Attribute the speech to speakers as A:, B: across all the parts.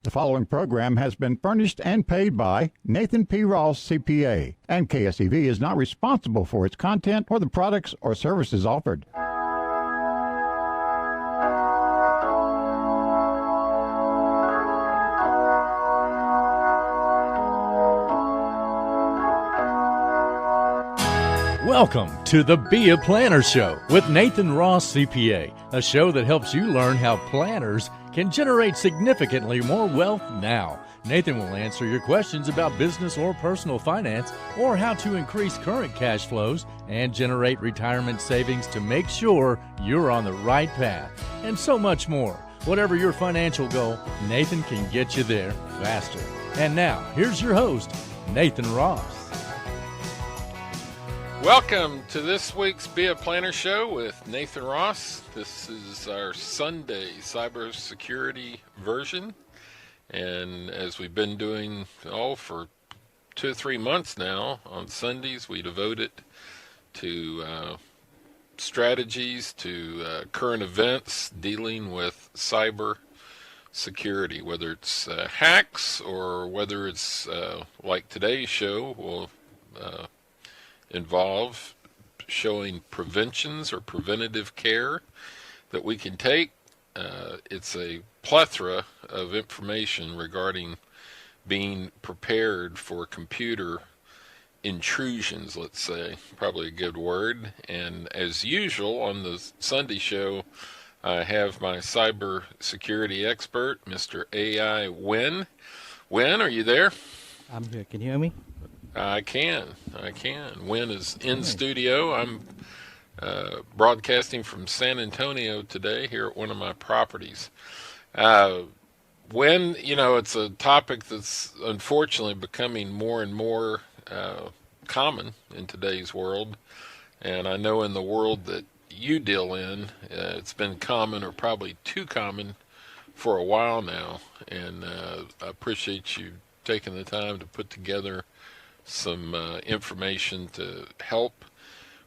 A: The following program has been furnished and paid by Nathan P. Ross, CPA, and KSEV is not responsible for its content or the products or services offered.
B: Welcome to the Be a Planner Show with Nathan Ross, CPA, a show that helps you learn how planners can generate significantly more wealth now. Nathan will answer your questions about business or personal finance, or how to increase current cash flows and generate retirement savings to make sure you're on the right path, and so much more. Whatever your financial goal, Nathan can get you there faster. And now, here's your host, Nathan Ross.
C: Welcome to this week's Be a Planner Show with Nathan Ross. This is our Sunday cybersecurity version. And as we've been doing for 2 or 3 months now, on Sundays we devote it to strategies, to current events dealing with cyber security, whether it's hacks or whether it's like today's show will involve showing preventions or preventative care that we can take. It's a plethora of information regarding being prepared for computer intrusions, let's say, probably a good word. And as usual on the Sunday show, I have my cyber security expert, Mr. AI Wynn. Wynn, are you there?
D: I'm here. Can you hear me?
C: I can. Wynn is in studio. I'm broadcasting from San Antonio today here at one of my properties. Wynn, it's a topic that's unfortunately becoming more and more common in today's world. And I know in the world that you deal in, it's been common or probably too common for a while now. And I appreciate you taking the time to put together some information to help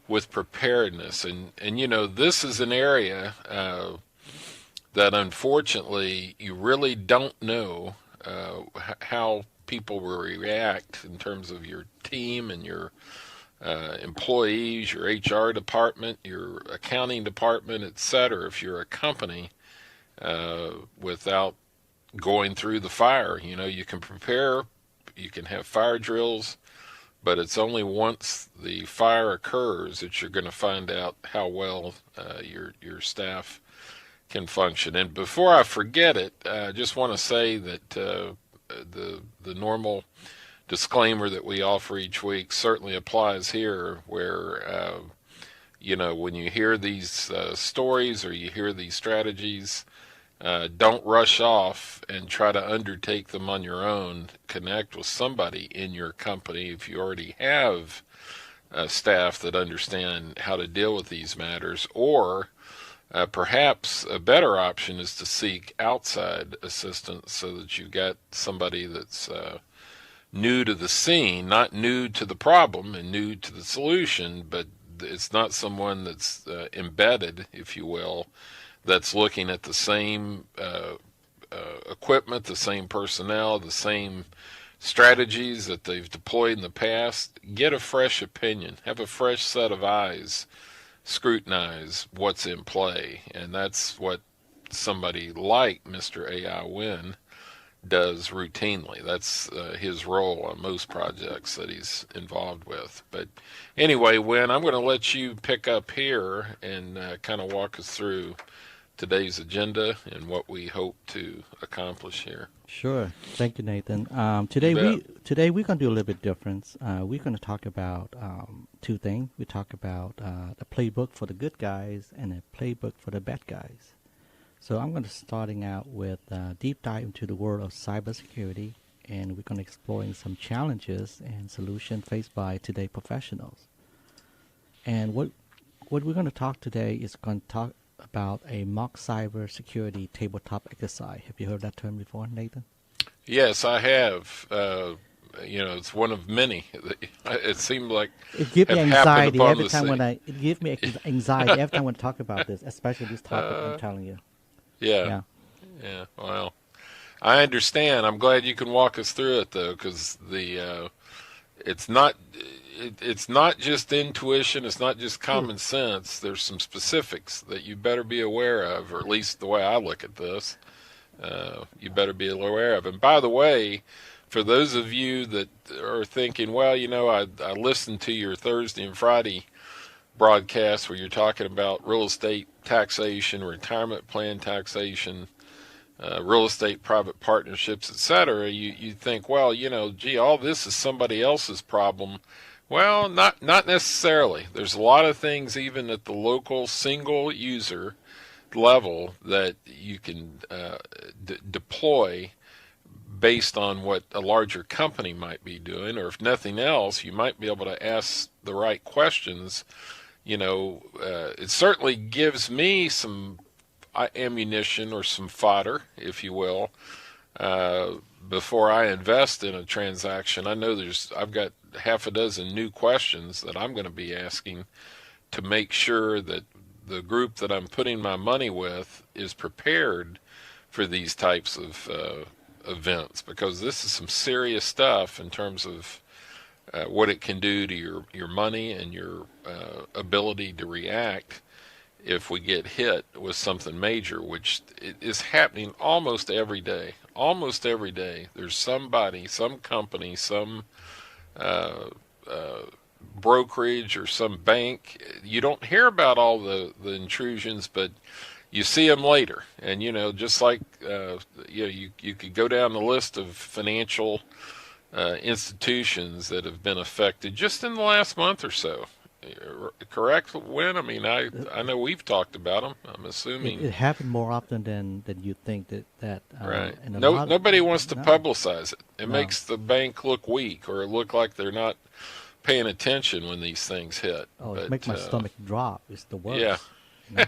C: with preparedness. And this is an area that unfortunately you really don't know how people will react in terms of your team and your employees, your HR department, your accounting department, etc. If you're a company, without going through the fire. You can prepare, you can have fire drills, but it's only once the fire occurs that you're going to find out how well your staff can function. And before I forget it, I just want to say that the normal disclaimer that we offer each week certainly applies here, where when you hear these stories or you hear these strategies, don't rush off and try to undertake them on your own. Connect with somebody in your company if you already have staff that understand how to deal with these matters, or perhaps a better option is to seek outside assistance so that you get somebody that's new to the scene, not new to the problem and new to the solution, but it's not someone that's embedded, if you will, that's looking at the same equipment, the same personnel, the same strategies that they've deployed in the past. Get a fresh opinion. Have a fresh set of eyes. Scrutinize what's in play. And that's what somebody like Mr. AI Wynn does routinely. That's his role on most projects that he's involved with. But anyway, Wynn, I'm going to let you pick up here and kind of walk us through today's agenda and what we hope to accomplish here.
D: Sure. Thank you, Nathan. Today we're going to do a little bit different. We're going to talk about 2 things. We talk about the playbook for the good guys and a playbook for the bad guys. So I'm going to starting out with a deep dive into the world of cybersecurity, and we're going to exploring some challenges and solutions faced by today professionals. And what we're going to talk today is going to talk about a mock cybersecurity tabletop exercise. Have you heard that term before, Nathan?
C: Yes, I have. It's one of many. It seemed like
D: it gives me anxiety every time
C: it
D: gives me anxiety every time when I talk about this, especially this topic. I'm telling you.
C: Yeah. Well, I understand. I'm glad you can walk us through it though, because it's not it's not just intuition. It's not just common sense. There's some specifics that you better be aware of, or at least the way I look at this, you better be aware of. And by the way, for those of you that are thinking, well, I listened to your Thursday and Friday broadcast where you're talking about real estate taxation, retirement plan taxation, real estate private partnerships, etc. You think, well, gee, all this is somebody else's problem. Well, not necessarily. There's a lot of things even at the local single user level that you can deploy based on what a larger company might be doing, or if nothing else, you might be able to ask the right questions. It certainly gives me some ammunition or some fodder, if you will, before I invest in a transaction. I know I've got half a dozen new questions that I'm going to be asking to make sure that the group that I'm putting my money with is prepared for these types of events, because this is some serious stuff in terms of what it can do to your money and your ability to react if we get hit with something major, which is happening almost every day. Almost every day, there's somebody, some company, some brokerage or some bank. You don't hear about all the intrusions, but you see them later. And just like you could go down the list of financial institutions that have been affected just in the last month or so. Correct, Win? I mean, I know we've talked about them. I'm assuming
D: it happened more often than you think that
C: right.
D: And
C: Nobody wants to publicize it. It makes the bank look weak, or look like they're not paying attention when these things hit.
D: Oh, it makes my stomach drop. It's the worst.
C: Yeah.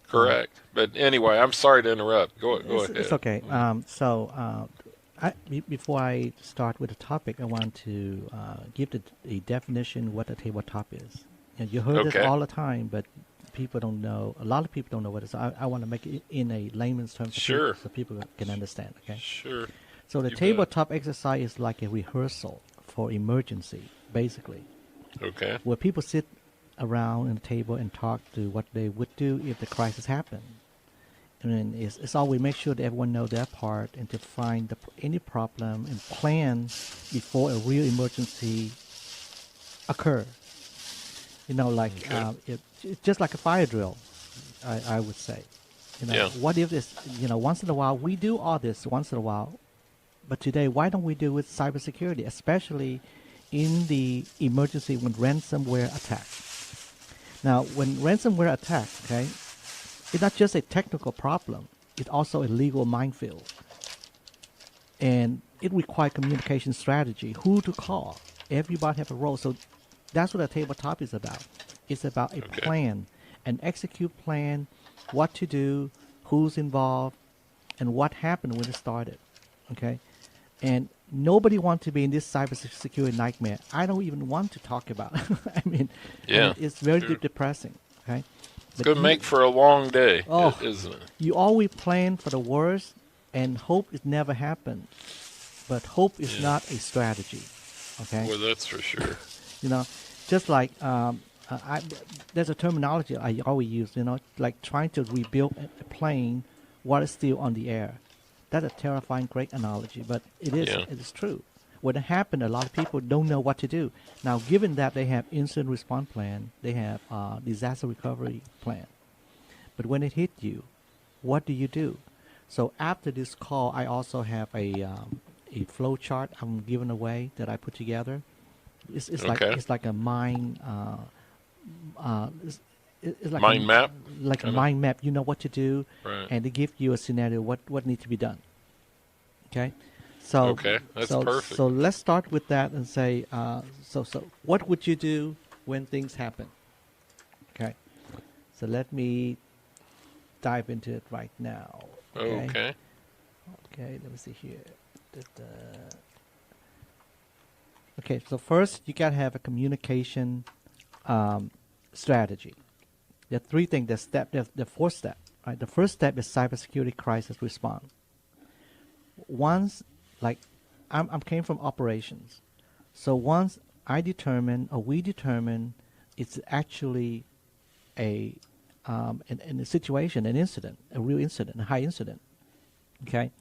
C: Correct. But anyway, I'm sorry to interrupt. Go ahead.
D: It's okay. Before I start with the topic, I want to give a definition what a tabletop is. And you heard it all the time, but people don't know. A lot of people don't know what it is. I want to make it in a layman's terms so people can understand. Okay.
C: Sure.
D: So the tabletop exercise is like a rehearsal for emergency, basically.
C: Okay.
D: Where people sit around in the table and talk to what they would do if the crisis happened. And it's all we make sure that everyone know their part and to find any problem and plan before a real emergency occur. It's just like a fire drill, I would say. What if this, once in a while, we do all this once in a while, but today, why don't we do with cybersecurity, especially in the emergency when ransomware attacks? Now, when ransomware attacks, okay, it's not just a technical problem. It's also a legal minefield. And it requires communication strategy, who to call. Everybody have a role. So that's what a tabletop is about. It's about a plan, an execute plan, what to do, who's involved, and what happened when it started. Okay? And nobody wants to be in this cybersecurity nightmare. I don't even want to talk about it. I mean, it's very depressing. Okay?
C: It's going to make for a long day, isn't it?
D: You always plan for the worst, and hope it never happens. But hope is not a strategy. Okay?
C: Well, that's for sure.
D: Just like there's a terminology I always use. Like trying to rebuild a plane while it's still on the air. That's a terrifying, great analogy, but it is true. When it happened, a lot of people don't know what to do. Now, given that they have incident response plan, they have disaster recovery plan. But when it hit you, what do you do? So after this call, I also have a flow chart I'm giving away that I put together. It's like a mind. It's like
C: mind map.
D: Like a mind map. You know what to do,
C: right.
D: And they give you a scenario what needs to be done. Okay. So
C: that's perfect.
D: So let's start with that and say, so what would you do when things happen? Okay. So let me dive into it right now. Okay. Okay. Let me see here. Okay. So first, you gotta have a communication strategy. There are three things. There's four steps. Right. The first step is cybersecurity crisis response. once, like, I'm came from operations. So once I determine, or we determine, it's actually in a situation, an incident, a real incident, a high incident. Okay,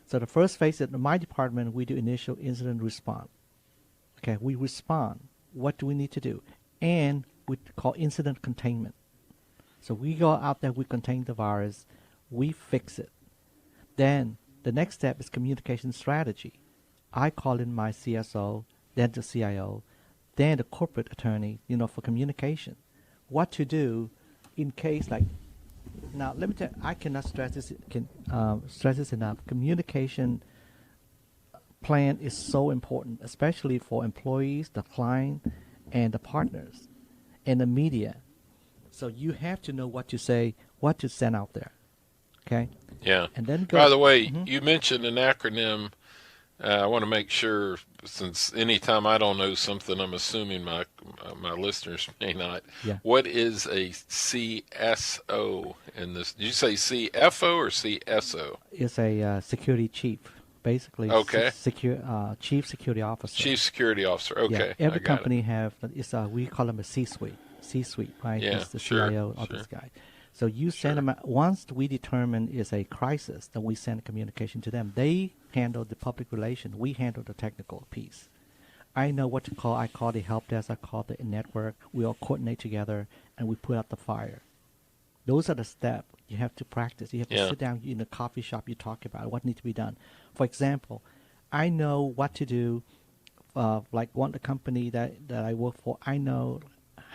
D: so the first phase in my department, we do initial incident response. Okay, we respond. What do we need to do? And we call incident containment. So we go out there, we contain the virus, we fix it. Then the next step is communication strategy. I call in my CSO, then the CIO, then the corporate attorney, for communication. What to do in case, like, now let me tell you, I cannot stress this enough. Communication plan is so important, especially for employees, the client, and the partners, and the media. So you have to know what to say, what to send out there. Okay?
C: Yeah.
D: And then
C: By the way, you mentioned an acronym. I want to make sure, since anytime I don't know something, I'm assuming my listeners may not.
D: Yeah.
C: What is a CSO in this? Did you say CFO or CSO?
D: It's a security chief, basically.
C: Okay.
D: Chief security officer.
C: Chief security officer. Okay.
D: Yeah. Every company have we call them a C-suite. C-suite, right?
C: Yeah.
D: It's the
C: Sure.
D: CIO of this guy. So you send them once we determine it's a crisis, then we send communication to them. They handle the public relation. We handle the technical piece. I know what to call. I call the help desk. I call the network. We all coordinate together and we put out the fire. Those are the steps you have to practice. You have to sit down in a coffee shop. You talk about what needs to be done. For example, I know what to do. Like the company that I work for, I know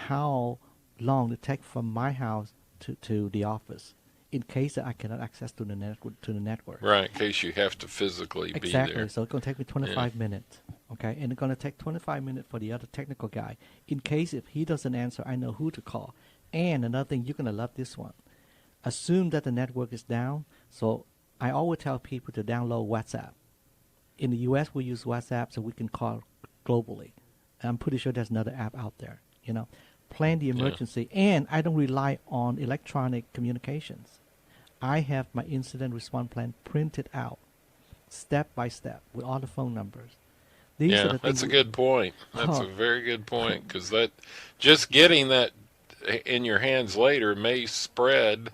D: how long it takes from my house to the office, in case that I cannot access to the network.
C: Right, in case you have to physically be there.
D: Exactly. So it's going to take me 25 minutes. Okay, and it's going to take 25 minutes for the other technical guy. In case if he doesn't answer, I know who to call. And another thing, you're going to love this one. Assume that the network is down. So I always tell people to download WhatsApp. In the U.S., we use WhatsApp so we can call globally. I'm pretty sure there's another app out there. Plan the emergency, and I don't rely on electronic communications. I have my incident response plan printed out, step by step, with all the phone numbers.
C: That's a good point. That's a very good point, because that just getting that in your hands later may spread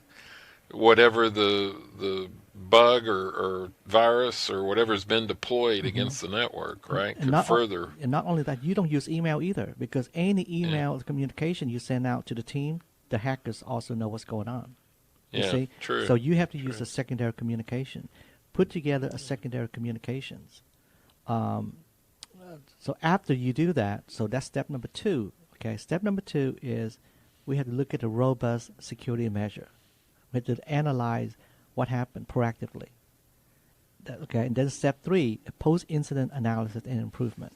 C: whatever the bug or virus or whatever's been deployed against the network, right?
D: And not only that, you don't use email either, because any email communication you send out to the team, the hackers also know what's going on. You see?
C: True.
D: So you have to use a secondary communication. Put together a secondary communications. So after you do that, so that's step number 2. Okay, step number 2 is we have to look at a robust security measure. We have to analyze what happened proactively. Okay, and then step 3, post-incident analysis and improvement.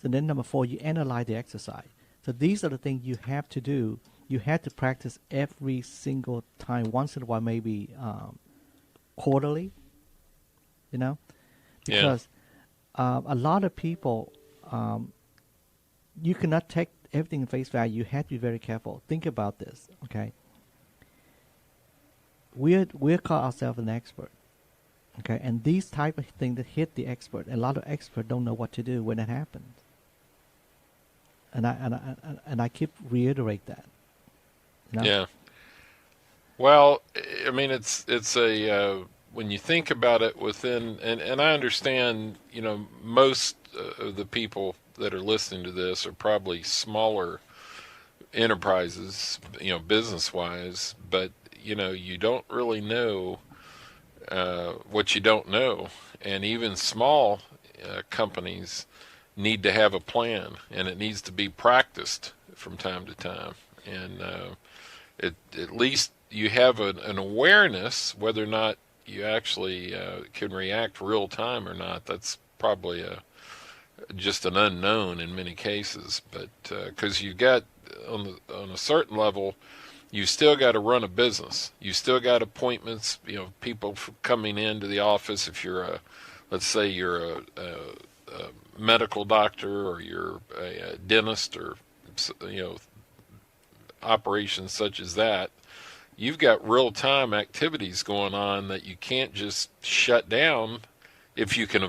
D: So then number 4, you analyze the exercise. So these are the things you have to do. You have to practice every single time, once in a while, maybe quarterly, because a lot of people, you cannot take everything in face value. You have to be very careful. Think about this, okay? We call ourselves an expert, okay? And these type of things that hit the expert, a lot of experts don't know what to do when it happens. And I keep reiterate that.
C: Yeah. Well, I mean, it's a when you think about it within, and I understand, most of the people that are listening to this are probably smaller enterprises, business-wise, but you don't really know what you don't know, and even small companies need to have a plan, and it needs to be practiced from time to time, and at least you have an awareness whether or not you actually can react real time or not. That's probably just an unknown in many cases, but because you got on a certain level, you still got to run a business. You still got appointments, people coming into the office. If you're let's say you're a medical doctor, or you're a dentist, or operations such as that, you've got real time activities going on that you can't just shut down if you can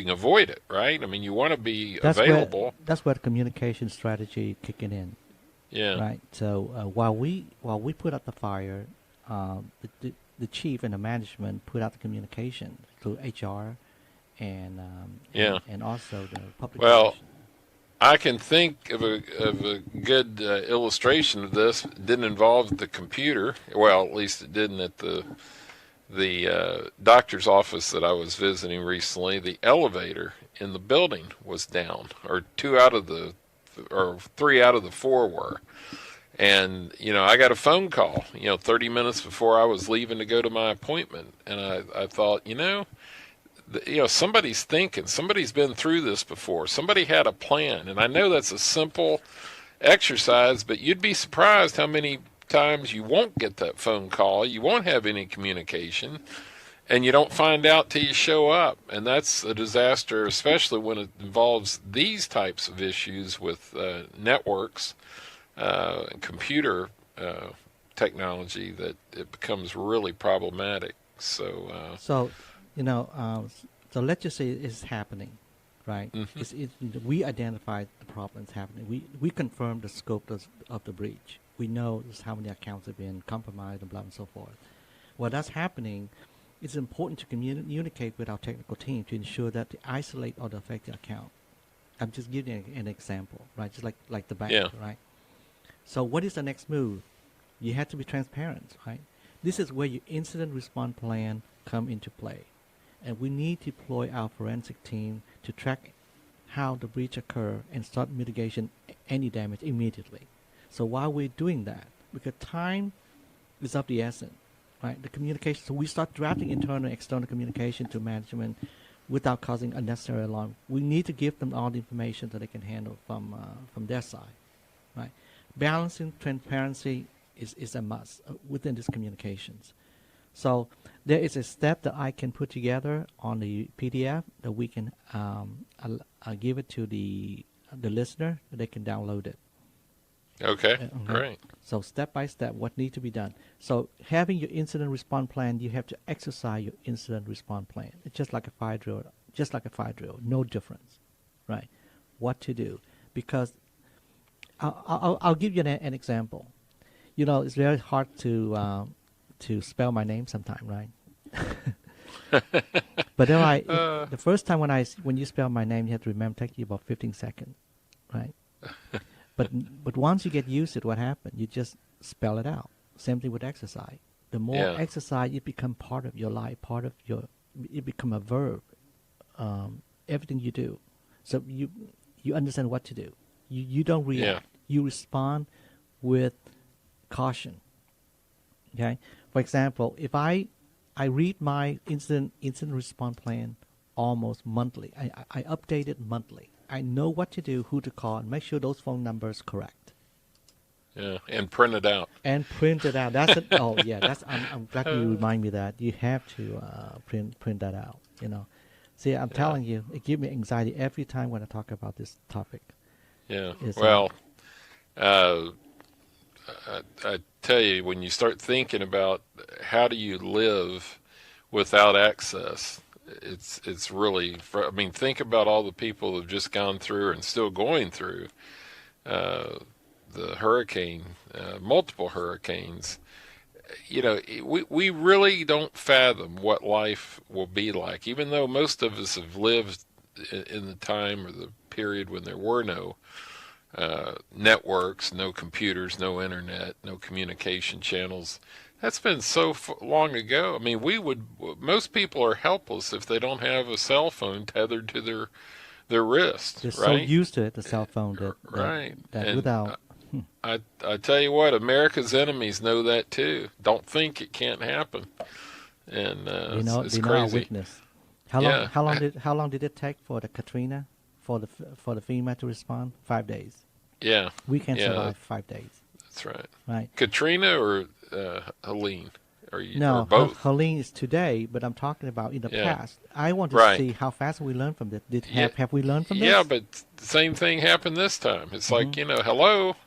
C: avoid it, right? I mean, you want to be available.
D: That's where the communication strategy kicking in.
C: Yeah.
D: Right. So while we put out the fire, the chief and the management put out the communication through HR and also the public.
C: Well,
D: relations.
C: I can think of a good illustration of this. It didn't involve the computer. Well, at least it didn't at the doctor's office that I was visiting recently. The elevator in the building was down, or 3 out of the 4 were. And, I got a phone call, 30 minutes before I was leaving to go to my appointment. And I thought, somebody's thinking, somebody's been through this before. Somebody had a plan. And I know that's a simple exercise, but you'd be surprised how many times you won't get that phone call. You won't have any communication, and you don't find out till you show up. And that's a disaster, especially when it involves these types of issues with networks, computer technology, that it becomes really problematic. So
D: let's just say it's happening, right?
C: Mm-hmm.
D: We identified the problems happening. We confirmed the scope of the breach. We know just how many accounts have been compromised and blah and so forth. While that's happening, it's important to communicate with our technical team to ensure that they isolate all the affected account. I'm just giving you an example, right? Just like the bank, right? So what is the next move? You have to be transparent, right? This is where your incident response plan come into play. And we need to deploy our forensic team to track how the breach occur and start mitigation any damage immediately. So while we're doing that, because time is of the essence, right? The communication, so we start drafting internal and external communication to management without causing unnecessary alarm. We need to give them all the information that they can handle from their side, right? Balancing transparency is a must within these communications. So there is a step that I can put together on the PDF that we can I'll give it to the listener, that they can download it.
C: Okay, great.
D: So step by step, what needs to be done. So having your incident response plan, you have to exercise your incident response plan. It's just like a fire drill, no difference, right? What to do, because I'll give you an example. It's very hard to spell my name sometime, right? But then the first time when you spell my name, you have to remember, take you about 15 seconds, right? But once you get used to it, what happens? You just spell it out. Same thing with exercise. The more exercise, it become part of your life, it become a verb. Everything you do, so you understand what to do. You don't react. You respond with caution. Okay. For example, if I read my incident response plan almost monthly, I update it monthly. I know what to do, who to call, and make sure those phone numbers correct.
C: Yeah, and print it out.
D: That's it. Oh yeah, I'm glad you remind me that you have to print that out. See, I'm telling you, it gives me anxiety every time when I talk about this topic.
C: Yeah. Well, I tell you, when you start thinking about how do you live without access, it's really, think about all the people who've just gone through and still going through the hurricane, multiple hurricanes. We really don't fathom what life will be like, even though most of us have lived in the time or the period when there were no networks, no computers, no internet, no communication channels. That's been so long ago. Most people are helpless if they don't have a cell phone tethered to their wrist.
D: They're
C: right?
D: so used to it, the cell phone, that without.
C: I tell you what, America's enemies know that too. Don't think it can't happen, and it's
D: they know our weakness. How long did it take for the Katrina, for the FEMA to respond? 5 days.
C: Yeah,
D: we can survive 5 days.
C: That's right.
D: Right.
C: Katrina or Helene? Or
D: both? Helene is today, but I'm talking about in the past. I want to see how fast we learn from this. Have we learned from this?
C: Yeah, but the same thing happened this time. It's like, hello,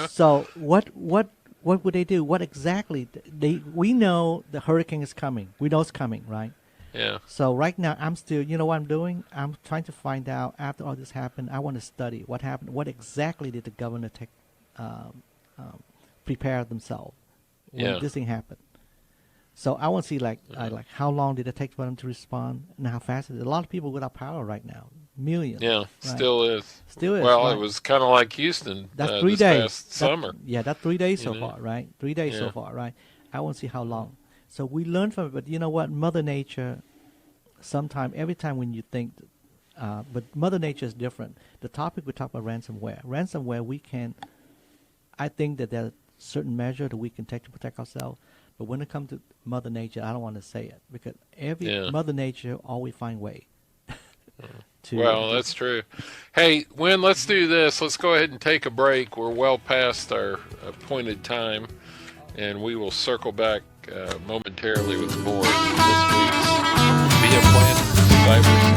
D: So what what would they do? What exactly? We know the hurricane is coming. We know it's coming, right?
C: Yeah.
D: So right now, I'm still, you know what I'm doing? I'm trying to find out after all this happened. I want to study what happened. What exactly did the governor prepare themselves when this thing happened? So I want to see like how long did it take for them to respond and how fast is it? A lot of people without power right now, millions.
C: Yeah,
D: right?
C: Still is.
D: Well,
C: right. It was kind of like Houston.
D: That's 3 days.
C: Past summer.
D: That's 3 days so far, right? 3 days so far, right? I want to see how long. So we learn from it, but you know what? Mother Nature, every time when you think, but Mother Nature is different. The topic we talk about ransomware. Ransomware, I think that there are certain measures that we can take to protect ourselves. But when it comes to Mother Nature, I don't want to say it because Mother Nature always find way.
C: Well, that's true. Hey, Win, let's do this. Let's go ahead and take a break. We're well past our appointed time, and we will circle back momentarily with more of this week's Be a Planner Cyber.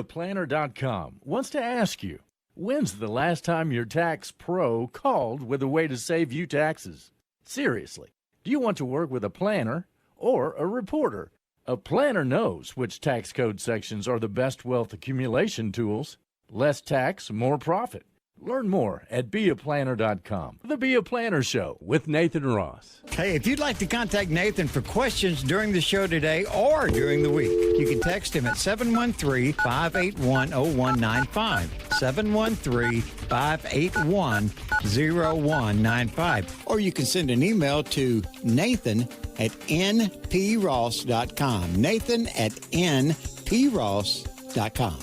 B: Planner.com wants to ask you, when's the last time your tax pro called with a way to save you taxes? Seriously, do you want to work with a planner or a reporter? A planner knows which tax code sections are the best wealth accumulation tools. Less tax, more profit. Learn more at beaplanner.com. The Be a Planner Show with Nathan Ross.
A: Hey, if you'd like to contact Nathan for questions during the show today or during the week, you can text him at 713-581-0195. 713-581-0195. Or you can send an email to nathan@npross.com. nathan@npross.com.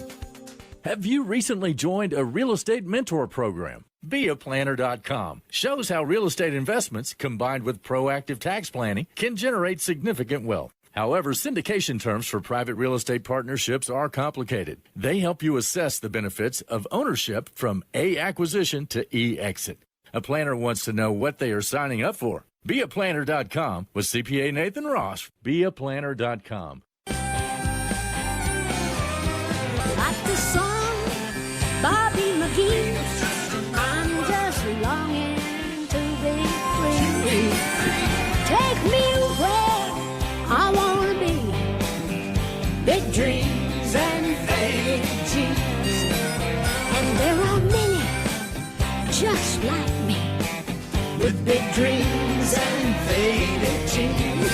B: Have you recently joined a real estate mentor program? BeAPlanner.com shows how real estate investments combined with proactive tax planning can generate significant wealth. However, syndication terms for private real estate partnerships are complicated. They help you assess the benefits of ownership from A, acquisition to E, exit. A planner wants to know what they are signing up for. BeAPlanner.com with CPA Nathan Ross. BeAPlanner.com.
E: Like the song Bobby McGee, I'm just longing to be free. Take me where I want to be. Big dreams and faded jeans. And there are many just like me with big dreams and faded jeans.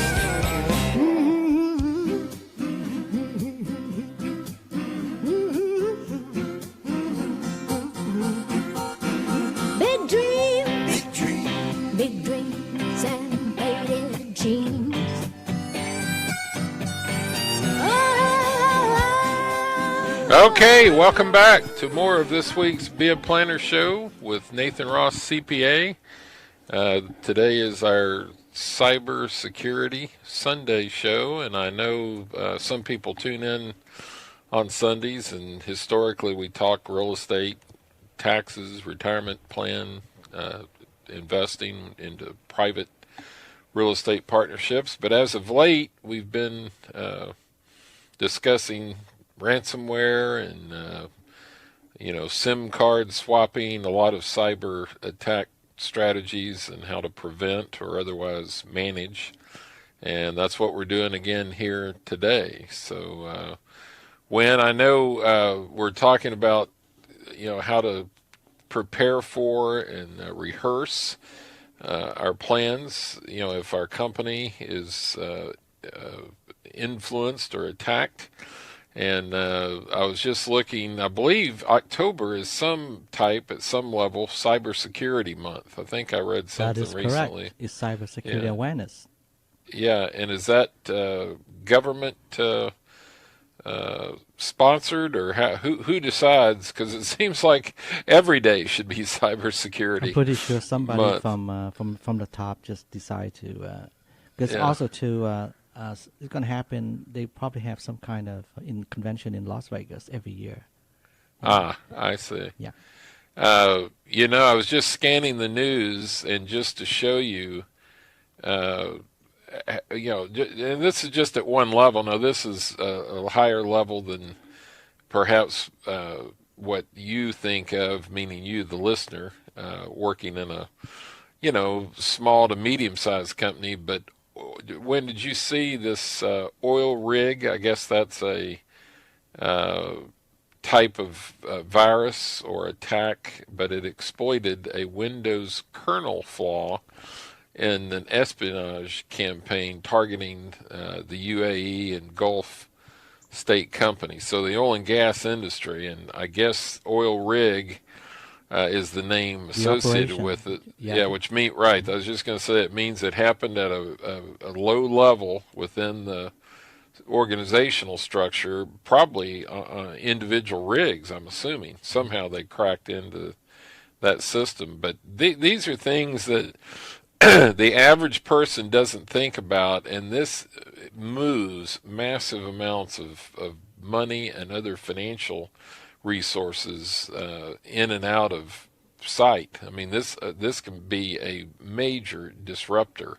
C: Okay, welcome back to more of this week's Be a Planner Show with Nathan Ross, CPA. Today is our Cyber Security Sunday show, and I know some people tune in on Sundays, and historically we talk real estate, taxes, retirement plan, investing into private real estate partnerships. But as of late, we've been discussing ransomware and SIM card swapping, a lot of cyber attack strategies and how to prevent or otherwise manage, and that's what we're doing again here today. So when I know we're talking about how to prepare for and rehearse our plans, if our company is influenced or attacked. And I was just looking, I believe October is some type, at some level, cybersecurity month. I think I read
D: That
C: something
D: is
C: recently.
D: correct. It's cybersecurity
C: Yeah.
D: awareness.
C: Yeah, and is that government sponsored, or who decides? Because it seems like every day should be
D: I'm
C: cybersecurity
D: pretty sure somebody
C: month.
D: from the top just decide to. Because
C: Yeah.
D: also too, it's going to happen. They probably have some kind of convention in Las Vegas every year.
C: Ah, I see.
D: Yeah.
C: I was just scanning the news, and just to show you, and this is just at one level. Now, this is a higher level than perhaps what you think of, meaning you, the listener, working in a, small to medium-sized company. But when did you see this oil rig? I guess that's a type of virus or attack, but it exploited a Windows kernel flaw in an espionage campaign targeting the UAE and Gulf state companies. So the oil and gas industry, and I guess oil rig is the name associated
D: operation.
C: with it.
D: Yeah.
C: Yeah, which mean right. I was just going to say it means it happened at a low level within the organizational structure, probably individual rigs. I'm assuming somehow they cracked into that system. But these are things that the average person doesn't think about, and this moves massive amounts of money and other financial resources in and out of sight. I mean, this can be a major disruptor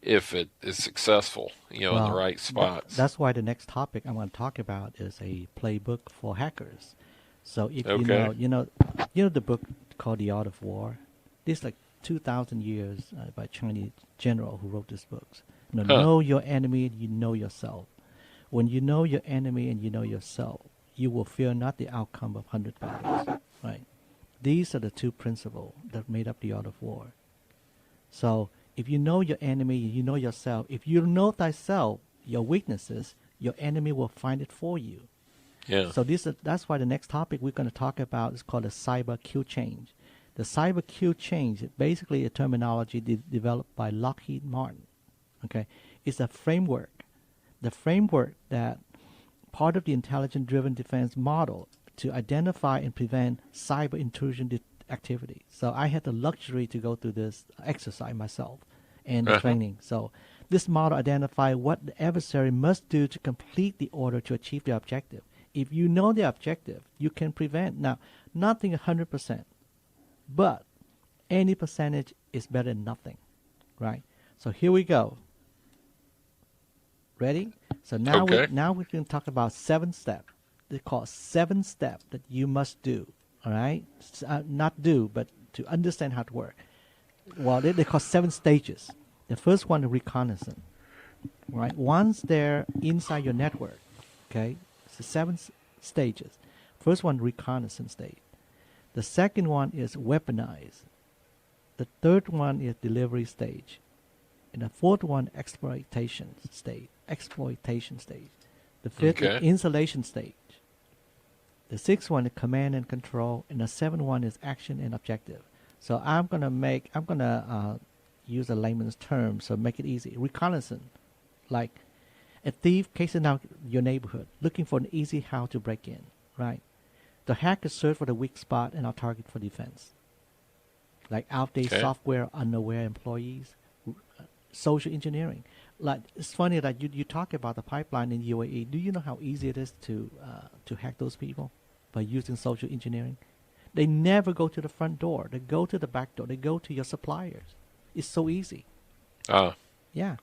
C: if it is successsul, in the right spots.
D: That's why the next topic I'm going to talk about is a playbook for hackers. So if
C: Okay.
D: you know the book called The Art of War. This is like 2,000 years by Chinese general who wrote this book. Know your enemy and you know yourself. When you know your enemy and you know yourself, you will fear not the outcome of 100 battles. Right? These are the two principles that made up the art of war. So if you know your enemy, you know yourself. If you know thyself, your weaknesses, your enemy will find it for you.
C: Yeah.
D: So that's why the next topic we're going to talk about is called the cyber Q change. The cyber Q change is basically a terminology developed by Lockheed Martin. Okay, it's a framework. The framework that part of the intelligence-driven defense model to identify and prevent cyber intrusion activity. So I had the luxury to go through this exercise myself and the training. So this model identifies what the adversary must do to complete the order to achieve the objective. If you know the objective, you can prevent. Now, nothing 100%, but any percentage is better than nothing, right? So here we go. Ready? So now
C: Okay.
D: we're going to talk about 7 steps. They call 7 steps that you must do. All right, not do, but to understand how to work. Well, they call 7 stages. The first one is reconnaissance. Right, once they're inside your network, okay, so 7 stages. First one, reconnaissance stage. The second one is weaponize. The third one is delivery stage. And the fourth one, exploitation stage. The fifth is
C: Okay.
D: installation stage. The sixth one is command and control, and the seventh one is action and objective. So I'm gonna use a layman's term, so make it easy. Reconnaissance, like a thief casing out your neighborhood, looking for an easy how to break in, right? The hackers search for the weak spot and are target for defense. Like outdated
C: Okay.
D: software, unaware employees, social engineering. Like it's funny that you talk about the pipeline in UAE. Do you know how easy it is to hack those people by using social engineering? They never go to the front door. They go to the back door. They go to your suppliers. It's so easy.
C: Ah,
D: Yeah.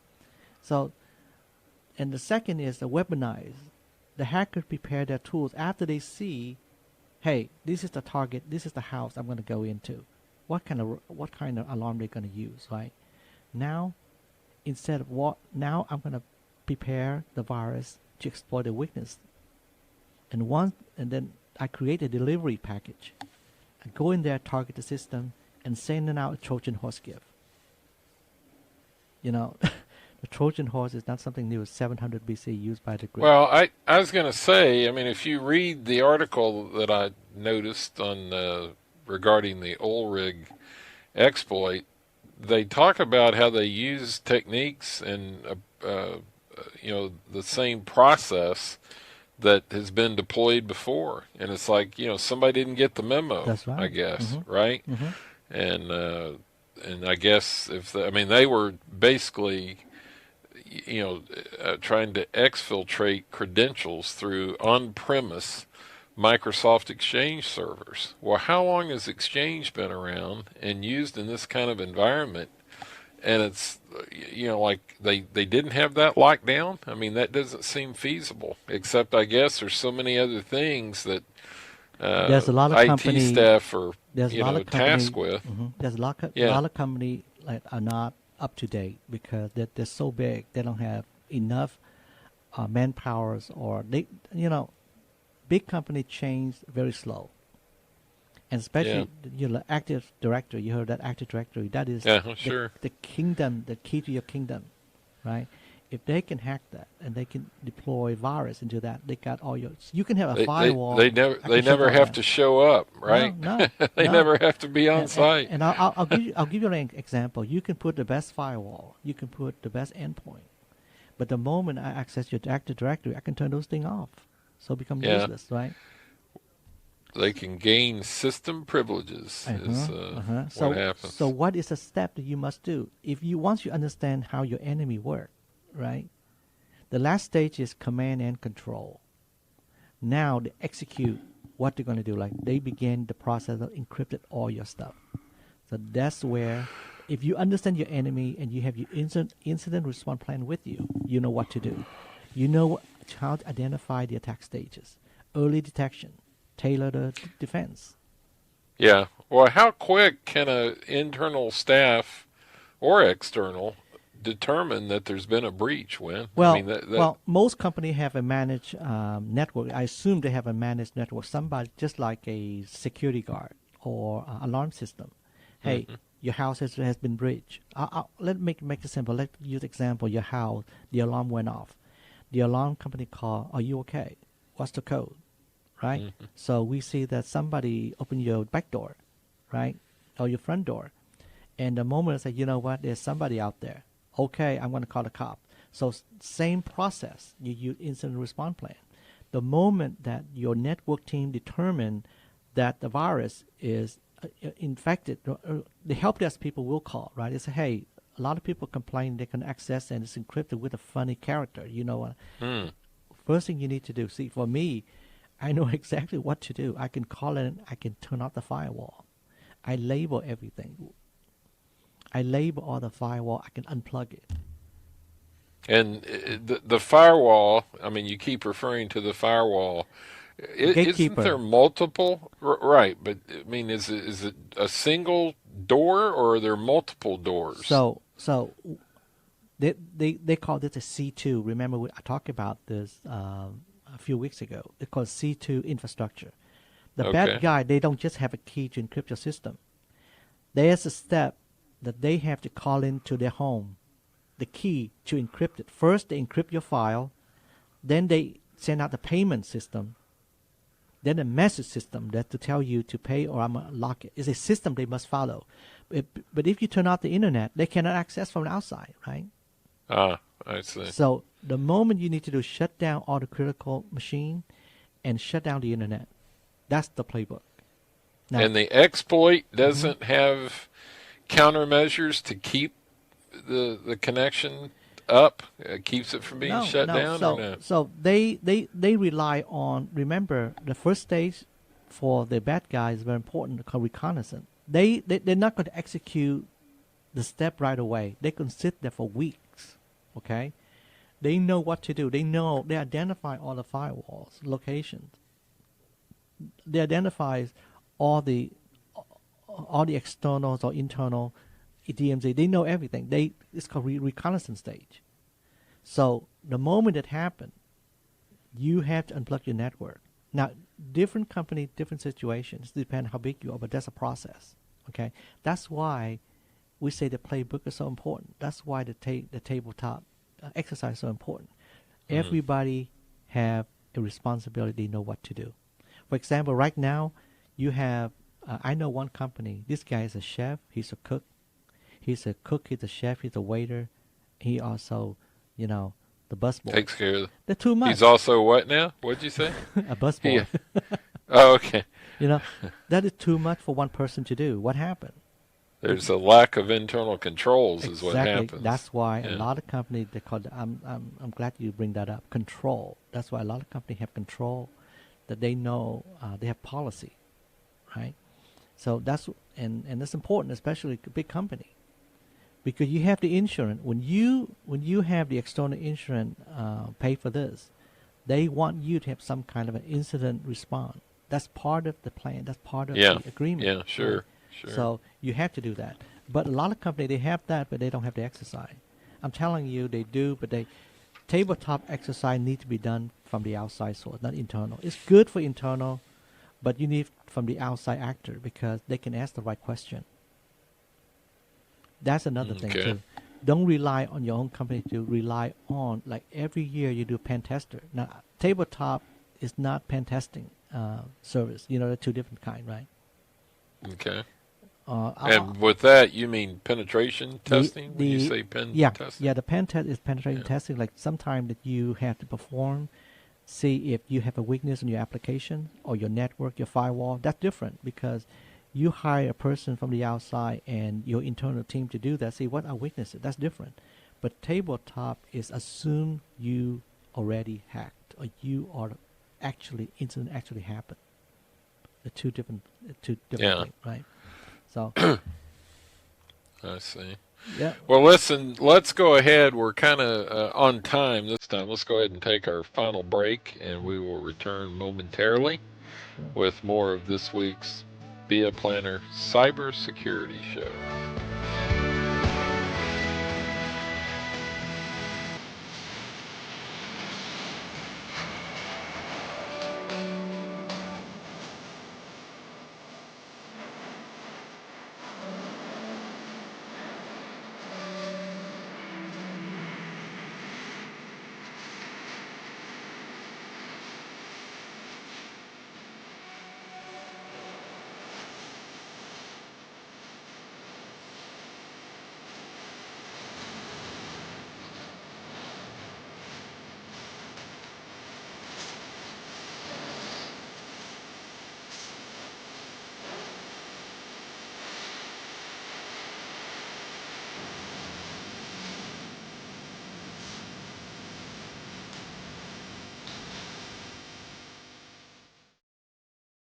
D: So, and the second is the weaponize. The hackers prepare their tools after they see, hey, this is the target. This is the house I'm going to go into. What kind of alarm they're going to use, right? Now, now I'm going to prepare the virus to exploit the weakness. And then I create a delivery package. I go in there, target the system, and send out a Trojan horse gift. The A Trojan horse is not something new. It's 700 BC used by the Greeks.
C: Well, I was going to say, I mean, if you read the article that I noticed on regarding the Ulrich exploit, they talk about how they use techniques and the same process that has been deployed before, and it's like somebody didn't get the memo.
D: That's right.
C: I guess
D: Mm-hmm.
C: right, and I guess they were basically trying to exfiltrate credentials through on-premise Microsoft Exchange servers. Well, how long has Exchange been around and used in this kind of environment? And it's, like they didn't have that locked down. I mean, that doesn't seem feasible, except I guess there's so many other things that
D: there's a lot of
C: IT staff are, tasked with.
D: There's a lot of company like are not up to date because they're so big. They don't have enough manpowers, or big company change very slow. And especially Active Directory, you heard that Active Directory, that is the kingdom, the key to your kingdom, right? If they can hack that and they can deploy virus into that, they got all your. You can have a firewall.
C: They never have to show up, right?
D: No,
C: they never have to be on site.
D: And I'll give you an example. You can put the best firewall. You can put the best endpoint, but the moment I access your Active Directory, I can turn those things off, so it becomes useless, right?
C: They can gain system privileges. What happens.
D: So what is the step that you must do? Once you understand how your enemy works, right? The last stage is command and control. Now they execute what they're going to do. Like they begin the process of encrypted all your stuff. So that's where, if you understand your enemy and you have your incident response plan with you, you know what to do. You know how to identify the attack stages, early detection, tailor the defense.
C: Yeah. Well, how quick can an internal staff or external determine that there's been a breach? When?
D: Well, most companies have a managed network. I assume they have a managed network. Somebody, just like a security guard or alarm system. Hey, your house has been breached. Let me make it simple. Let's use example. Your house, the alarm went off. The alarm company called, are you okay? What's the code? Right? So we see that somebody opened your back door, right? Or your front door. And the moment I say, you know what, there's somebody out there. Okay, I'm going to call the cop. So same process. You use incident response plan. The moment that your network team determine that the virus is infected, the help desk people will call, right? They say, hey, a lot of people complain they can access and it's encrypted with a funny character. First thing you need to do, see, for me, I know exactly what to do. I can call it, I can turn off the firewall. I label everything. I label all the firewall. I can unplug it.
C: And the firewall, I mean, you keep referring to the firewall. Isn't there multiple? Right, but I mean, is it a single door or are there multiple doors?
D: So they call this a C2. Remember, I talked about this a few weeks ago. They call it C2 infrastructure. The bad guy, they don't just have a key to encrypt your system. There's a step that they have to call into their home, the key to encrypt it. First, they encrypt your file. Then they send out the payment system. Then a message system that to tell you to pay or I'm going to lock it. It's a system they must follow. But if you turn off the internet, they cannot access from the outside, right?
C: I see.
D: So the moment you need to do is shut down all the critical machine and shut down the internet. That's the playbook. Now,
C: and the exploit doesn't have countermeasures to keep the connection up? Keeps it from being shut down?
D: So they rely on, remember, the first stage for the bad guy is very important, called reconnaissance. They're not going to execute the step right away. They can sit there for weeks, okay? They know what to do. They identify all the firewalls, locations. They identify all the externals or internal DMZ. They know everything. It's called reconnaissance stage. So the moment it happened, you have to unplug your network. Now, different company, different situations, depend how big you are, but that's a process. Okay, that's why we say the playbook is so important. That's why the tabletop exercise is so important. Everybody have a responsibility to know what to do. For example, right now, you have, I know one company, this guy is a chef, he's a cook. He's a cook, he's a chef, he's a waiter. He also, the busboy.
C: Takes care of
D: They're too much.
C: He's also what now? What'd you say?
D: A busboy.
C: Oh, okay.
D: That is too much for one person to do. What happened?
C: There's a lack of internal controls is what
D: Exactly.
C: happens.
D: That's why a lot of companies, they call it, I'm glad you bring that up, control. That's why a lot of companies have control, that they know, they have policy, right? So that's, and that's important, especially a big company, because you have the insurance. When you have the external insurance pay for this, they want you to have some kind of an incident response. That's part of the plan. That's part of the agreement.
C: Yeah, sure,
D: right?
C: sure.
D: So you have to do that. But a lot of companies, they have that, but they don't have the exercise. I'm telling you, they do, but tabletop exercise need to be done from the outside source, not internal. It's good for internal, but you need from the outside actor because they can ask the right question. That's another thing too. Don't rely on your own company to rely on, like every year you do pen tester. Now, tabletop is not pen testing service. They're two different kind, right?
C: Okay. And with that, you mean penetration testing when you say pen testing?
D: Yeah, the pen test is penetration testing. Like sometimes that you have to perform, see if you have a weakness in your application or your network, your firewall. That's different because you hire a person from the outside and your internal team to do that. See what are weaknesses. That's different. But tabletop is assume you already hacked or you are incident actually happened. The two different things, right? So
C: I see.
D: Yeah.
C: Well, listen, let's go ahead. We're kind of on time this time. Let's go ahead and take our final break, and we will return momentarily with more of this week's Be a Planner Cybersecurity Show.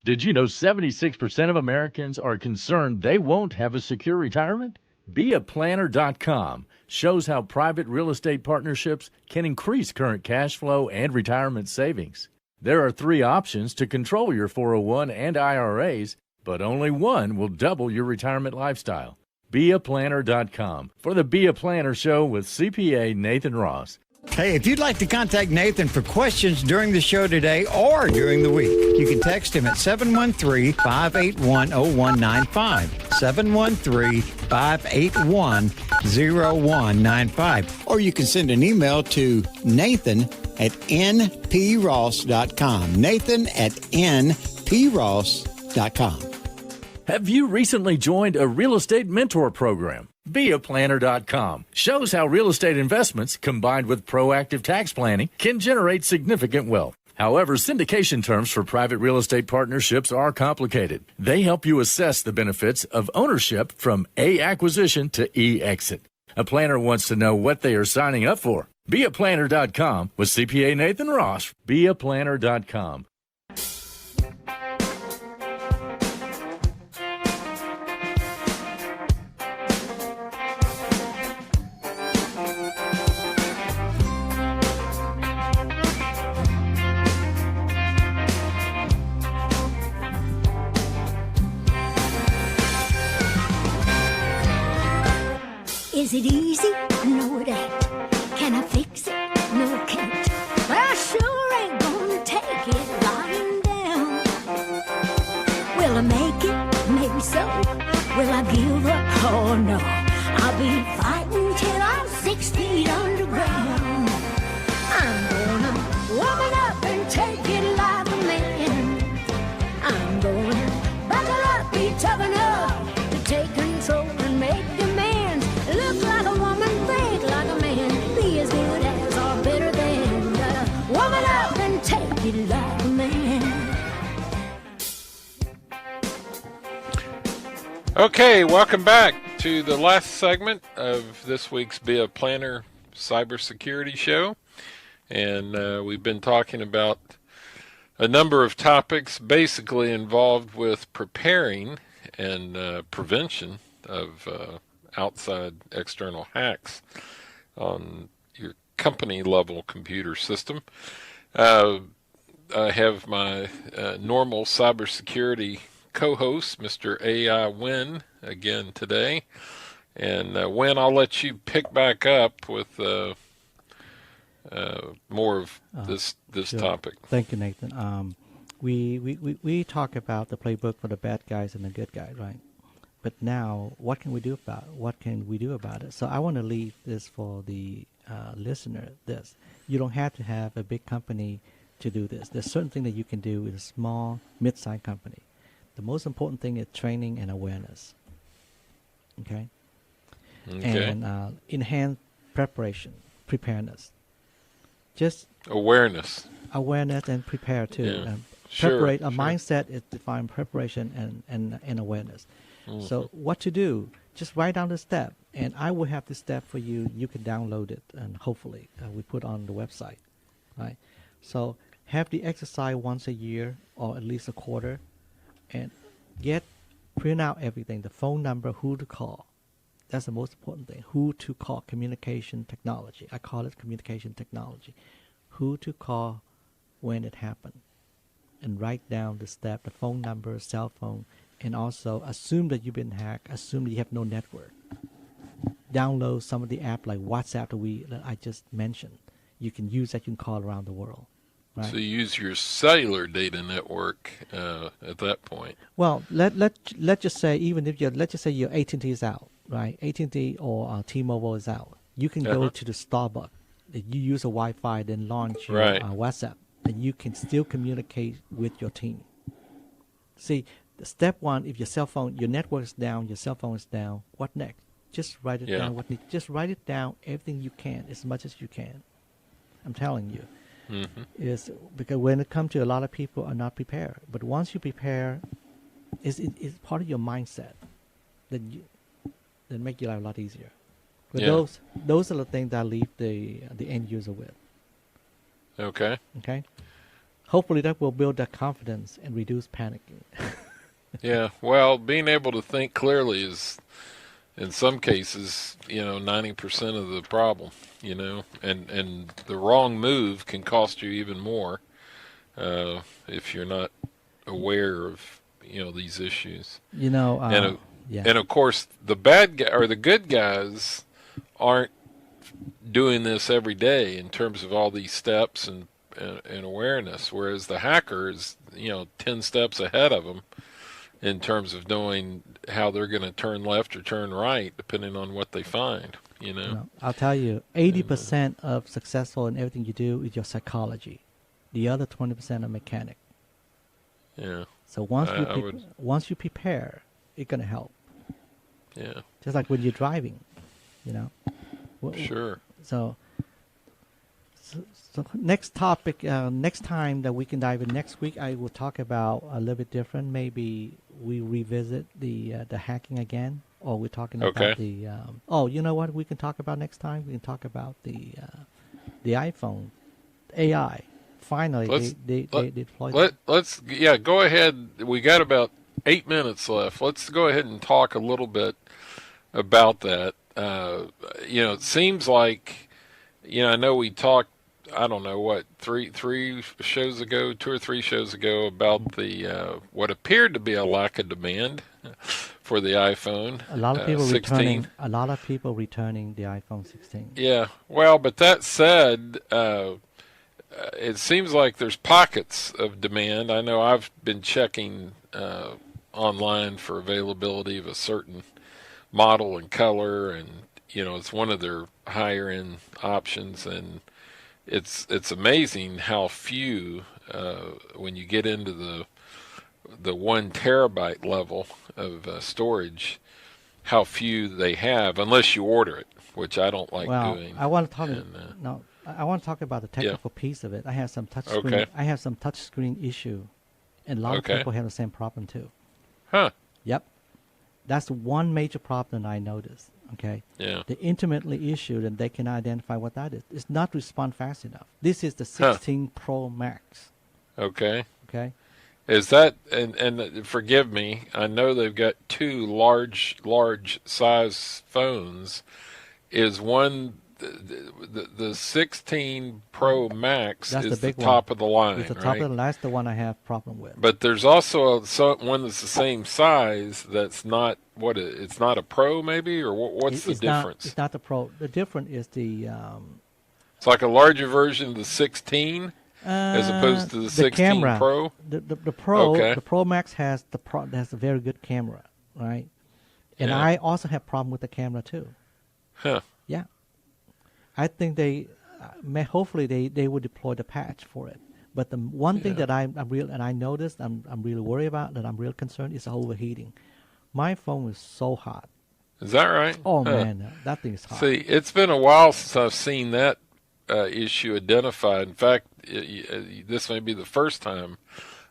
B: Did you know 76% of Americans are concerned they won't have a secure retirement? BeAPlanner.com shows how private real estate partnerships can increase current cash flow and retirement savings. There are 3 options to control your 401 and IRAs, but only one will double your retirement lifestyle. BeAPlanner.com for the Be a Planner Show with CPA Nathan Ross.
A: Hey, if you'd like to contact Nathan for questions during the show today or during the week, you can text him at 713-581-0195, 713-581-0195, or you can send an email to nathan@npross.com, nathan@npross.com.
B: Have you recently joined a real estate mentor program? BeAPlanner.com shows how real estate investments combined with proactive tax planning can generate significant wealth. However, syndication terms for private real estate partnerships are complicated. They help you assess the benefits of ownership from A, acquisition to E, exit. A planner wants to know what they are signing up for. BeAPlanner.com with CPA Nathan Ross. BeAPlanner.com.
E: Is it easy? No, it ain't. Can I fix it? No, I can't. But I sure ain't gonna take it lying down. Will I make it? Maybe so. Will I give up? Oh no. I'll be fighting till I'm 6 feet underground.
C: Okay, welcome back to the last segment of this week's Be a Planner Cybersecurity Show. And we've been talking about a number of topics basically involved with preparing and prevention of outside external hacks on your company level computer system. I have my normal cybersecurity co-host, Mr. A.I. Wynn, again today. And Wynn, I'll let you pick back up with more of this
D: Sure.
C: topic.
D: Thank you, Nathan. We talk about the playbook for the bad guys and the good guys, right? But now, what can we do about it? So I want to leave this for the listener. This, you don't have to have a big company to do this. There's certain things that you can do with a small, mid-sized company. The most important thing is training and awareness. Okay. And enhanced preparedness. Just
C: Awareness
D: and prepare too.
C: Yeah. Sure.
D: A mindset is defined preparation and awareness.
C: Mm-hmm.
D: So what to do? Just write down the step, and I will have the step for you. You can download it, and hopefully we put on the website, right? So have the exercise once a year or at least a quarter, and print out everything: the phone number, who to call. That's the most important thing. Who to call, communication technology. I call it communication technology. Who to call when it happened. And write down the step, the phone number, cell phone, and also assume that you've been hacked. Assume that you have no network. Download some of the app like WhatsApp that I just mentioned. You can use that. You can call around the world. Right?
C: So you use your cellular data network at that point.
D: Well, let's just say let's just say your AT&T is out, right? AT&T or T-Mobile is out. You can go to the Starbucks. You use a Wi-Fi, then launch your WhatsApp, and you can still communicate with your team. See, the step one: if your network is down, your cell phone is down, what next? Just write it down. Just write it down. Everything you can, as much as you can. I'm telling you.
C: Mm-hmm.
D: Is because when it comes to a lot of people are not prepared, but once you prepare, it's part of your mindset that make your life a lot easier. But those are the things that I leave the end user with.
C: Okay.
D: Hopefully that will build that confidence and reduce panicking.
C: Yeah. Well, being able to think clearly is, in some cases, 90% of the problem, and the wrong move can cost you even more if you're not aware of, these issues.
D: And
C: of course, the bad guy or the good guys aren't doing this every day in terms of all these steps and awareness, whereas the hacker is, 10 steps ahead of them in terms of knowing how they're going to turn left or turn right, depending on what they find,
D: I'll tell you, 80% of successful in everything you do is your psychology. The other 20% are mechanic.
C: Yeah.
D: So once you prepare, it's going to help.
C: Yeah.
D: Just like when you're driving,
C: Sure.
D: So next topic, next time that we can dive in next week, I will talk about a little bit different. Maybe we revisit the hacking again, or we're talking about the. You know what? We can talk about next time. We can talk about the iPhone, AI. Finally, they deployed.
C: Let's go ahead. We got about 8 minutes left. Let's go ahead and talk a little bit about that. It seems like, I know we talked, I don't know what, 2 or 3 shows ago about the what appeared to be a lack of demand for the iPhone.
D: A lot of people
C: 16.
D: returning. A lot of people returning the iPhone 16.
C: Yeah. Well, but that said, it seems like there's pockets of demand. I know I've been checking online for availability of a certain model and color, and it's one of their higher end options, and it's amazing how few when you get into the 1 terabyte level of storage, how few they have, unless you order it, which I don't like doing.
D: I want to talk. I want to talk about the technical piece of it. I have some touch screen.
C: Okay.
D: I have some touch screen issue, and a lot of people have the same problem too.
C: Huh.
D: Yep. That's one major problem I noticed. Okay.
C: Yeah.
D: The intimately issued, and they can identify what that is. It's not respond fast enough. This is the 16 Pro Max.
C: Okay.
D: Okay.
C: Is that and forgive me, I know they've got two large size phones. Is one the 16 Pro Max
D: That's
C: is
D: the big
C: top
D: one.
C: of the line,
D: It's the
C: right?
D: top of the line. That's the one I have problem with.
C: But there's also one that's the same size that's not it's not a Pro maybe, or what's the
D: It's
C: difference?
D: It's not the Pro. The difference is the
C: It's like a larger version of the 16 as opposed to the 16
D: camera.
C: Pro.
D: The Pro,
C: Okay.
D: the Pro Max has has a very good camera, right? And
C: Yeah.
D: I also have problem with the camera too.
C: Huh.
D: Yeah, I think hopefully they will deploy the patch for it. But the one thing
C: Yeah.
D: that I noticed I'm really worried about, that I'm real concerned, is overheating. My phone is so hot.
C: Is that right?
D: Oh
C: Huh.
D: man, that thing is hot.
C: See, it's been a while since I've seen that issue identified. In fact, this may be the first time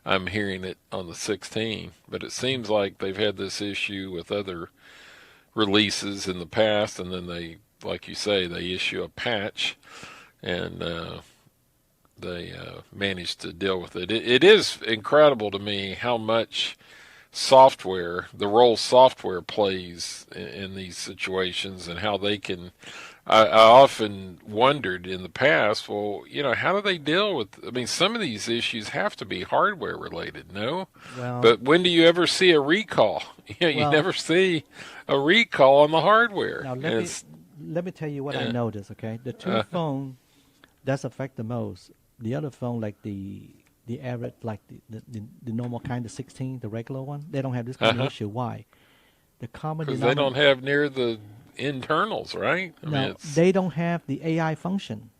C: I'm hearing it on the 16, but it seems like they've had this issue with other releases in the past, and then they, like you say, they issue a patch, and they manage to deal with it. It is incredible to me how much the role software plays in these situations, and how they can. I often wondered in the past, well, how do they deal with? I mean, some of these issues have to be hardware related, no?
D: Well,
C: But when do you ever see a recall? You
D: Well-
C: never see a recall on the hardware.
D: now
C: And
D: let me tell you what I
C: Yeah.
D: noticed. Okay, the two phone that's affect the most. The other phone, like the average, like the normal kind of 16, the regular one, they don't have this kind of issue. Why? The common
C: because they don't have near the internals, right? I mean,
D: no, they don't have the AI function.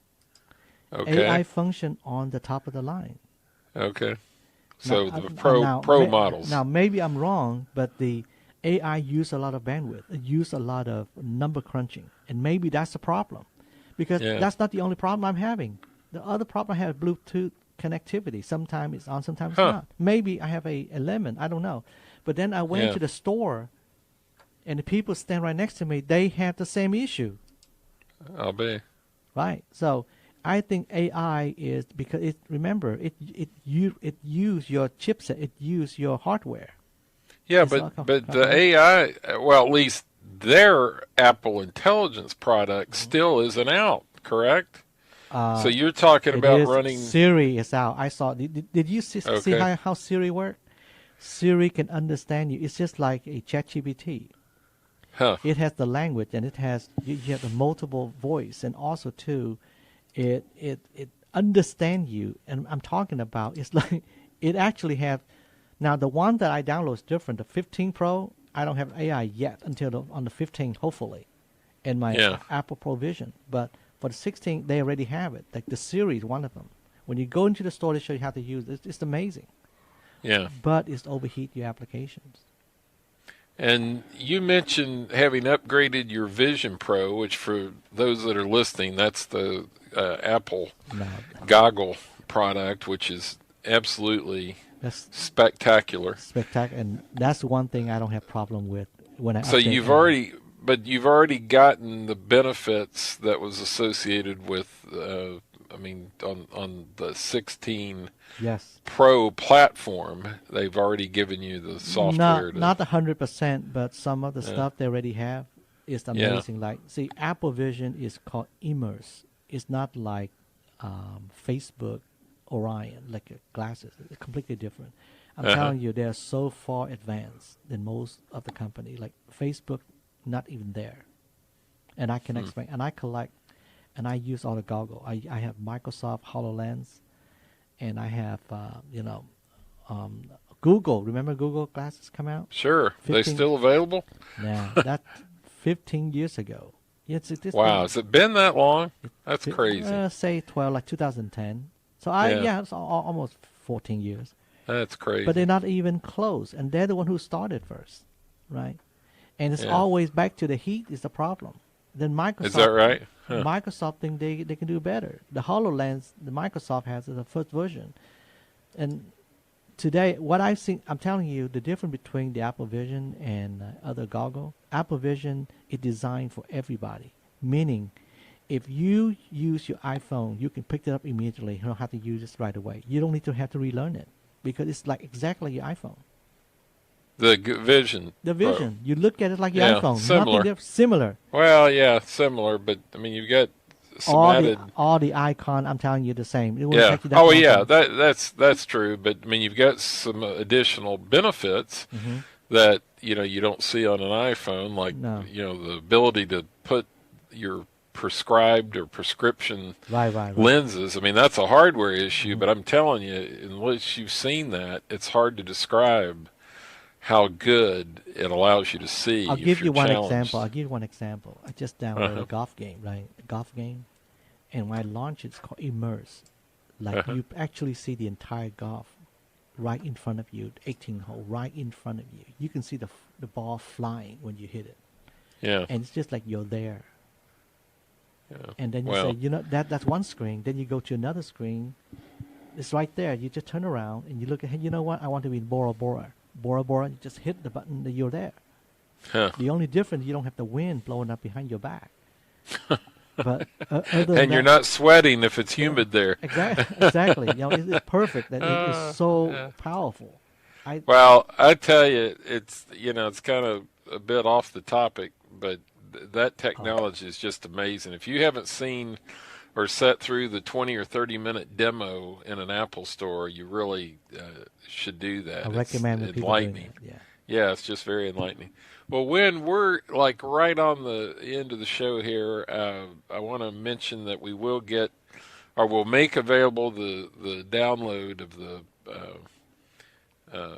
C: okay.
D: AI function on the top of the line.
C: Okay. So
D: Now,
C: the
D: now,
C: pro models.
D: Now maybe I'm wrong, but the AI use a lot of bandwidth. It use a lot of number crunching, and maybe that's the problem, because
C: Yeah.
D: that's not the only problem I'm having. The other problem I have is Bluetooth connectivity. Sometimes it's on, sometimes
C: Huh.
D: it's not. Maybe I have a lemon. I don't know. But then I went
C: Yeah.
D: to the store, and the people stand right next to me. They have the same issue.
C: I'll be.
D: Right. So I think AI is because remember it use your chipset, it use your hardware.
C: Yeah,
D: It's all
C: but the AI, well, at least their Apple Intelligence product still isn't out, correct? So you're talking
D: It
C: about
D: is-
C: running.
D: Siri is out. I saw. Did you see
C: Okay.
D: how Siri works? Siri can understand you. It's just like a ChatGPT.
C: Huh.
D: It has the language, and it has you have the multiple voice, and also too, it understand you. And I'm talking about it's like it actually have. Now the one that I download is different. The 15 Pro, I don't have AI yet until on the 15, hopefully, in my
C: Yeah.
D: Apple Pro Vision. But for the 16, they already have it. Like the Siri is one of them. When you go into the store, they show you how to use it. It's amazing,
C: Yeah.
D: but it's overheat your applications.
C: And you mentioned having upgraded your Vision Pro, which for those that are listening, that's the Apple
D: No,
C: goggle product, which is absolutely
D: that's
C: spectacular.
D: spectacular, and that's one thing I don't have problem with when I.
C: So
D: update
C: you've
D: AI.
C: you've already gotten the benefits that was associated with, on the 16
D: Yes.
C: Pro platform. They've already given you the software.
D: Not 100%, but some of the stuff they already have is
C: Yeah.
D: amazing. Like, see, Apple Vision is called Immerse. It's not like Facebook Orion, like glasses. It's completely different. I'm telling you, they're so far advanced than most of the company. Like Facebook, not even there. And I can explain. And I collect, and I use all the goggles. I have Microsoft HoloLens, and I have Google. Remember Google glasses come out?
C: Sure. They
D: 15
C: still available?
D: Yeah, that's 15 years ago. It's this
C: Wow.
D: thing-
C: Has it been that long? That's crazy.
D: Say 12, like 2010. So
C: Yeah.
D: it's almost 14 years.
C: That's crazy.
D: But they're not even close, and they're the one who started first, right? And it's
C: Yeah.
D: always back to the heat is the problem. Then Microsoft.
C: Is that right? Huh.
D: Microsoft think they can do better. The HoloLens, the Microsoft has is the first version, and today, what I've seen, I'm telling you, the difference between the Apple Vision and other goggle, Apple Vision is designed for everybody. Meaning, if you use your iPhone, you can pick it up immediately. You don't have to use it right away. You don't need to have to relearn it because it's like exactly your iPhone.
C: The Vision.
D: The Vision. You look at it like your
C: Yeah,
D: iPhone.
C: similar.
D: Nothing similar.
C: Well, yeah, similar, but I mean, you've got some added.
D: All the icon, I'm telling you, the same. It won't
C: Yeah.
D: take you that
C: Oh,
D: long
C: yeah.
D: time.
C: That's true. But I mean, you've got some additional benefits
D: Mm-hmm.
C: that you don't see on an iPhone, like
D: No.
C: the ability to put your prescribed or prescription
D: Right.
C: lenses. I mean, that's a hardware issue,
D: Mm-hmm.
C: but I'm telling you, unless you've seen that, it's hard to describe how good it allows you to see.
D: I'll
C: if
D: give
C: you're
D: you one
C: challenged.
D: example. I just downloaded
C: Uh-huh.
D: a golf game, right? A golf game. And when I launch it, it's called Immerse. Like
C: Uh-huh.
D: you actually see the entire golf right in front of you, 18 hole, right in front of you. You can see the ball flying when you hit it.
C: Yeah.
D: And it's just like you're there.
C: Yeah.
D: And then you
C: Well,
D: say, that's one screen. Then you go to another screen. It's right there. You just turn around and you look at, hey, you know what? I want to be in Bora Bora. Bora Bora, you just hit the button and you're there.
C: huh.
D: The only difference, you don't have the wind blowing up behind your back. But other than
C: And you're
D: that-
C: not sweating if it's humid there.
D: Exactly. It's perfect. That it is so powerful.
C: Well, I tell you, it's it's kind of a bit off the topic, but that technology is just amazing. If you haven't seen or sat through the 20 or 30-minute demo in an Apple store, you really should do that.
D: I
C: It's
D: recommend that people doing
C: enlightening.
D: it. Yeah.
C: Yeah, it's just very enlightening. Well, when we're like right on the end of the show here, I want to mention that we will get, or we'll make available the download of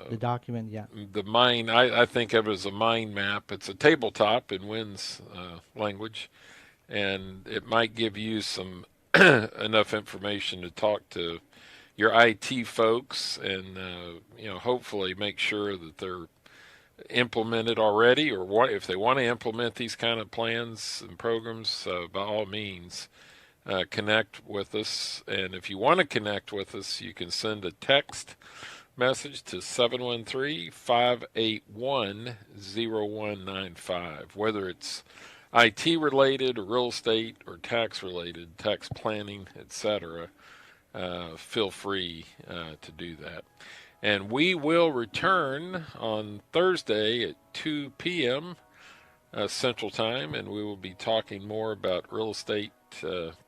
D: The document, yeah.
C: the mind. I think of it as a mind map. It's a tabletop in Wynn's language, and it might give you some enough information to talk to your IT folks, and hopefully make sure that they're implemented already, or if they want to implement these kind of plans and programs, by all means, connect with us. And if you want to connect with us, you can send a text message to 713-581-0195, whether it's IT related or real estate or tax related, tax planning, etc. Feel free to do that. And we will return on Thursday at 2 p.m. Central Time, and we will be talking more about real estate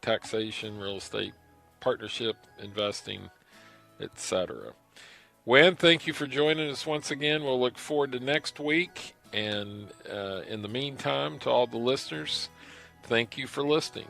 C: taxation, real estate partnership, investing, etc. Wynn, thank you for joining us once again. We'll look forward to next week. And in the meantime, to all the listeners, thank you for listening.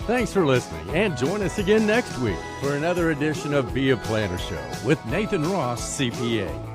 B: Thanks for listening, and join us again next week for another edition of Be a Planner Show with Nathan Ross, CPA.